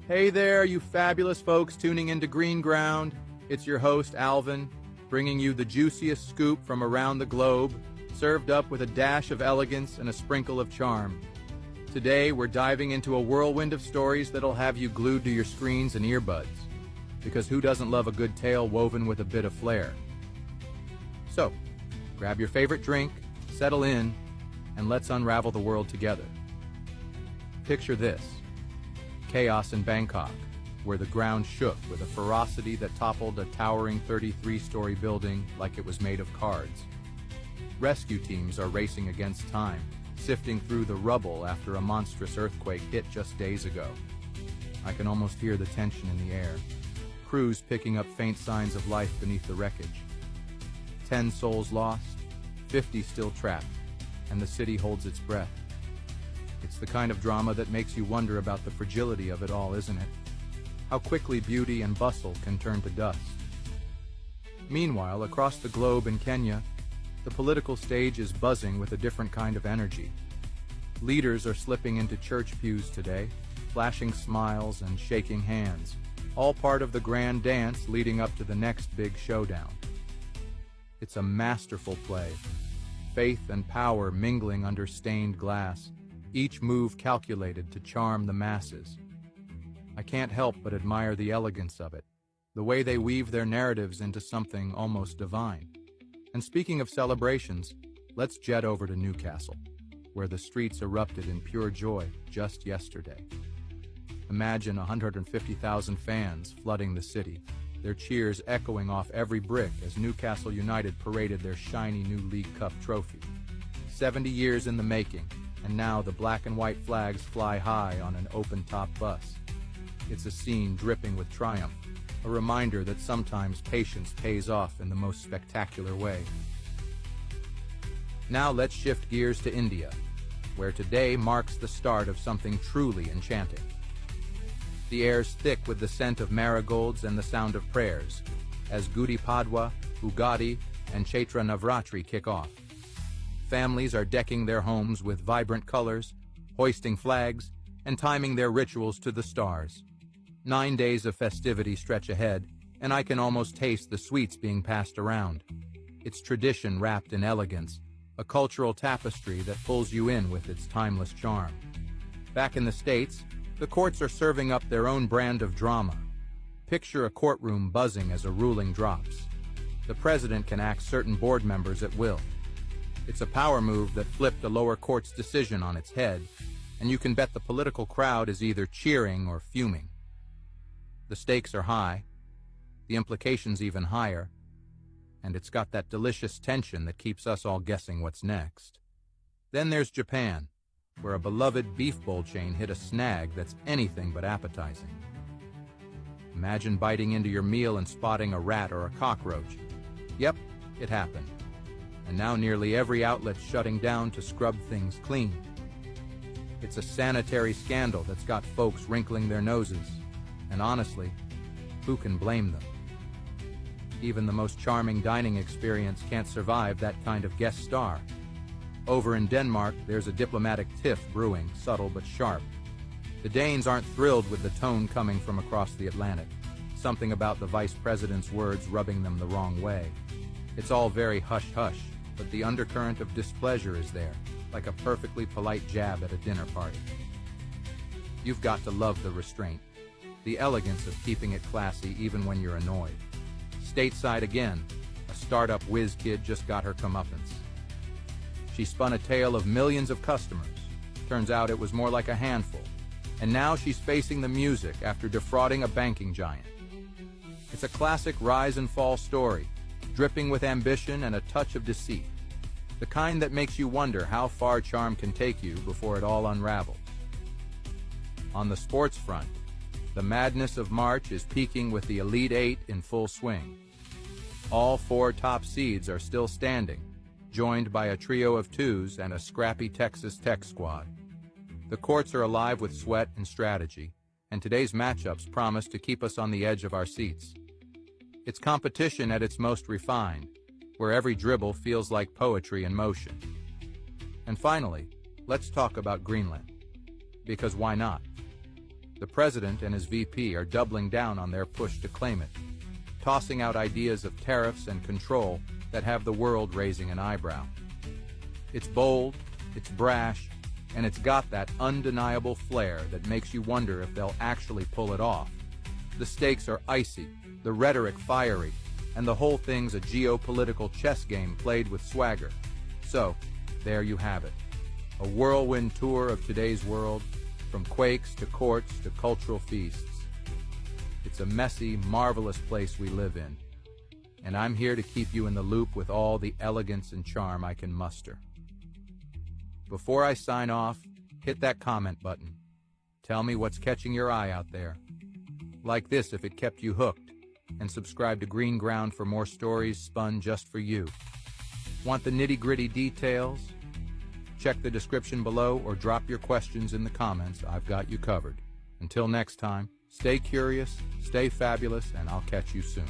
Hey there, you fabulous folks tuning into GreenGround. It's your host, Alvin, bringing you the juiciest scoop from around the globe, served up with a dash of elegance and a sprinkle of charm. Today, we're diving into a whirlwind of stories that'll have you glued to your screens and earbuds. Because who doesn't love a good tale woven with a bit of flair? So, grab your favorite drink, settle in, and let's unravel the world together. Picture this. Chaos in Bangkok, where the ground shook with a ferocity that toppled a towering 33-story building like it was made of cards. Rescue teams are racing against time, sifting through the rubble after a monstrous earthquake hit just days ago. I can almost hear the tension in the air. Crews picking up faint signs of life beneath the wreckage. 10 souls lost, 50 still trapped, and the city holds its breath. It's the kind of drama that makes you wonder about the fragility of it all, isn't it? How quickly beauty and bustle can turn to dust. Meanwhile, across the globe in Kenya, the political stage is buzzing with a different kind of energy. Leaders are slipping into church pews today, flashing smiles and shaking hands, all part of the grand dance leading up to the next big showdown. It's a masterful play, faith and power mingling under stained glass, each move calculated to charm the masses. I can't help but admire the elegance of it, the way they weave their narratives into something almost divine. And speaking of celebrations, let's jet over to Newcastle, where the streets erupted in pure joy just yesterday. Imagine 150,000 fans flooding the city, their cheers echoing off every brick as Newcastle United paraded their shiny new League Cup trophy. 70 years in the making, and now the black and white flags fly high on an open-top bus. It's a scene dripping with triumph, a reminder that sometimes patience pays off in the most spectacular way. Now let's shift gears to India, where today marks the start of something truly enchanting. The air's thick with the scent of marigolds and the sound of prayers, as Gudi Padwa, Ugadi, and Chaitra Navratri kick off. Families are decking their homes with vibrant colors, hoisting flags, and timing their rituals to the stars. 9 days of festivity stretch ahead, and I can almost taste the sweets being passed around. It's tradition wrapped in elegance, a cultural tapestry that pulls you in with its timeless charm. Back in the States, the courts are serving up their own brand of drama. Picture a courtroom buzzing as a ruling drops. The president can axe certain board members at will. It's a power move that flipped a lower court's decision on its head, and you can bet the political crowd is either cheering or fuming. The stakes are high, the implications even higher, and it's got that delicious tension that keeps us all guessing what's next. Then there's Japan, where a beloved beef bowl chain hit a snag that's anything but appetizing. Imagine biting into your meal and spotting a rat or a cockroach. Yep, it happened. And now nearly every outlet's shutting down to scrub things clean. It's a sanitary scandal that's got folks wrinkling their noses. And honestly, who can blame them? Even the most charming dining experience can't survive that kind of guest star. Over in Denmark, there's a diplomatic tiff brewing, subtle but sharp. The Danes aren't thrilled with the tone coming from across the Atlantic, something about the vice president's words rubbing them the wrong way. It's all very hush-hush, but the undercurrent of displeasure is there, like a perfectly polite jab at a dinner party. You've got to love the restraint, the elegance of keeping it classy even when you're annoyed. Stateside again, a startup whiz kid just got her comeuppance. She spun a tale of millions of customers. Turns out it was more like a handful. And now she's facing the music after defrauding a banking giant. It's a classic rise and fall story, dripping with ambition and a touch of deceit. The kind that makes you wonder how far charm can take you before it all unravels. On the sports front, the madness of March is peaking with the Elite Eight in full swing. All 4 top seeds are still standing, joined by a trio of twos and a scrappy Texas Tech squad. The courts are alive with sweat and strategy, and today's matchups promise to keep us on the edge of our seats. It's competition at its most refined, where every dribble feels like poetry in motion. And finally, let's talk about Greenland. Because why not? The president and his VP are doubling down on their push to claim it, tossing out ideas of tariffs and control that have the world raising an eyebrow. It's bold, it's brash, and it's got that undeniable flair that makes you wonder if they'll actually pull it off. The stakes are icy, the rhetoric fiery, and the whole thing's a geopolitical chess game played with swagger. So, there you have it. A whirlwind tour of today's world, from quakes to courts to cultural feasts. It's a messy, marvelous place we live in, and I'm here to keep you in the loop with all the elegance and charm I can muster. Before I sign off, hit that comment button. Tell me what's catching your eye out there. Like this if it kept you hooked, and subscribe to GreenGround for more stories spun just for you. Want the nitty-gritty details? Check the description below or drop your questions in the comments. I've got you covered. Until next time, stay curious, stay fabulous, and I'll catch you soon.